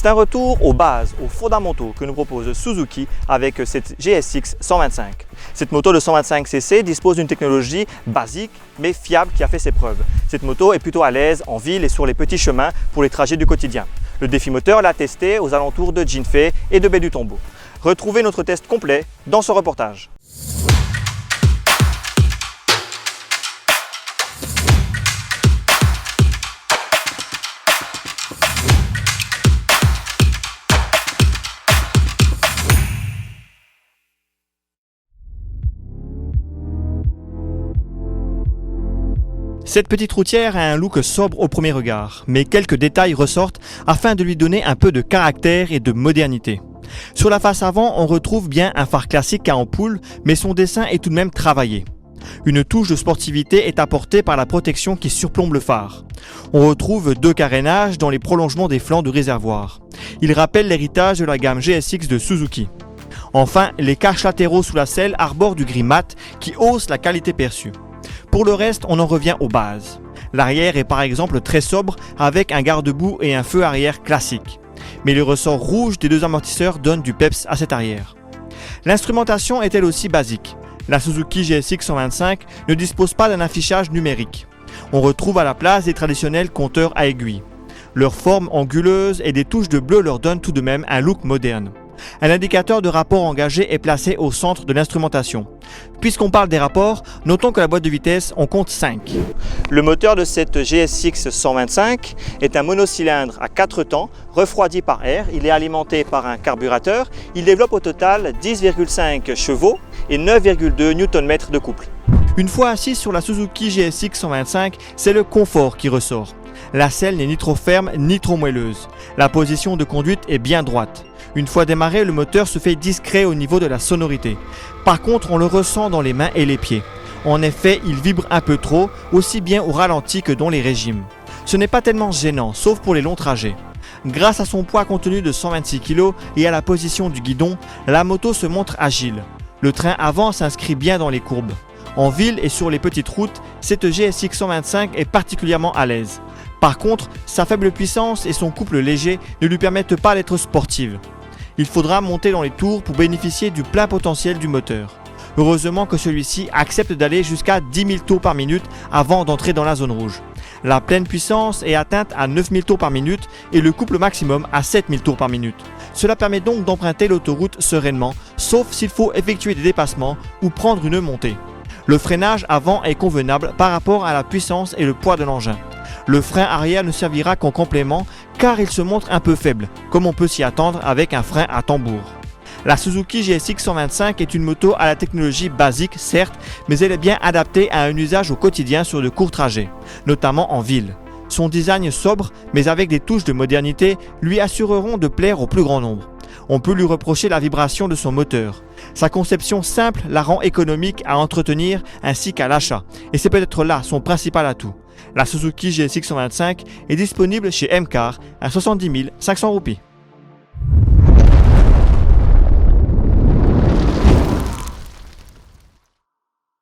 C'est un retour aux bases, aux fondamentaux que nous propose Suzuki avec cette GSX 125. Cette moto de 125cc dispose d'une technologie basique mais fiable qui a fait ses preuves. Cette moto est plutôt à l'aise en ville et sur les petits chemins pour les trajets du quotidien. Le défi moteur l'a testé aux alentours de Jinfei et de Baie du Tombeau. Retrouvez notre test complet dans ce reportage. Cette petite routière a un look sobre au premier regard, mais quelques détails ressortent afin de lui donner un peu de caractère et de modernité. Sur la face avant, on retrouve bien un phare classique à ampoule, mais son dessin est tout de même travaillé. Une touche de sportivité est apportée par la protection qui surplombe le phare. On retrouve deux carénages dans les prolongements des flancs du réservoir. Ils rappellent l'héritage de la gamme GSX de Suzuki. Enfin, les caches latéraux sous la selle arborent du gris mat qui hausse la qualité perçue. Pour le reste, on en revient aux bases. L'arrière est par exemple très sobre avec un garde-boue et un feu arrière classique. Mais le ressort rouge des deux amortisseurs donne du peps à cet arrière. L'instrumentation est elle aussi basique. La Suzuki GSX 125 ne dispose pas d'un affichage numérique. On retrouve à la place des traditionnels compteurs à aiguilles. Leur forme anguleuse et des touches de bleu leur donnent tout de même un look moderne. Un indicateur de rapport engagé est placé au centre de l'instrumentation. Puisqu'on parle des rapports, notons que la boîte de vitesse en compte 5. Le moteur de cette GSX 125 est un monocylindre à 4 temps, refroidi par air. Il est alimenté par un carburateur. Il développe au total 10,5 chevaux et 9,2 Nm de couple. Une fois assis sur la Suzuki GSX 125, c'est le confort qui ressort. La selle n'est ni trop ferme ni trop moelleuse. La position de conduite est bien droite. Une fois démarré, le moteur se fait discret au niveau de la sonorité. Par contre, on le ressent dans les mains et les pieds. En effet, il vibre un peu trop, aussi bien au ralenti que dans les régimes. Ce n'est pas tellement gênant, sauf pour les longs trajets. Grâce à son poids contenu de 126 kg et à la position du guidon, la moto se montre agile. Le train avant s'inscrit bien dans les courbes. En ville et sur les petites routes, cette GSX 125 est particulièrement à l'aise. Par contre, sa faible puissance et son couple léger ne lui permettent pas d'être sportive. Il faudra monter dans les tours pour bénéficier du plein potentiel du moteur. Heureusement que celui-ci accepte d'aller jusqu'à 10 000 tours par minute avant d'entrer dans la zone rouge. La pleine puissance est atteinte à 9 000 tours par minute et le couple maximum à 7 000 tours par minute. Cela permet donc d'emprunter l'autoroute sereinement, sauf s'il faut effectuer des dépassements ou prendre une montée. Le freinage avant est convenable par rapport à la puissance et le poids de l'engin. Le frein arrière ne servira qu'en complément car il se montre un peu faible, comme on peut s'y attendre avec un frein à tambour. La Suzuki GSX 125 est une moto à la technologie basique certes, mais elle est bien adaptée à un usage au quotidien sur de courts trajets, notamment en ville. Son design sobre, mais avec des touches de modernité, lui assureront de plaire au plus grand nombre. On peut lui reprocher la vibration de son moteur. Sa conception simple la rend économique à entretenir ainsi qu'à l'achat, et c'est peut-être là son principal atout. La Suzuki GSX 125 est disponible chez M-Car à 70 500 roupies.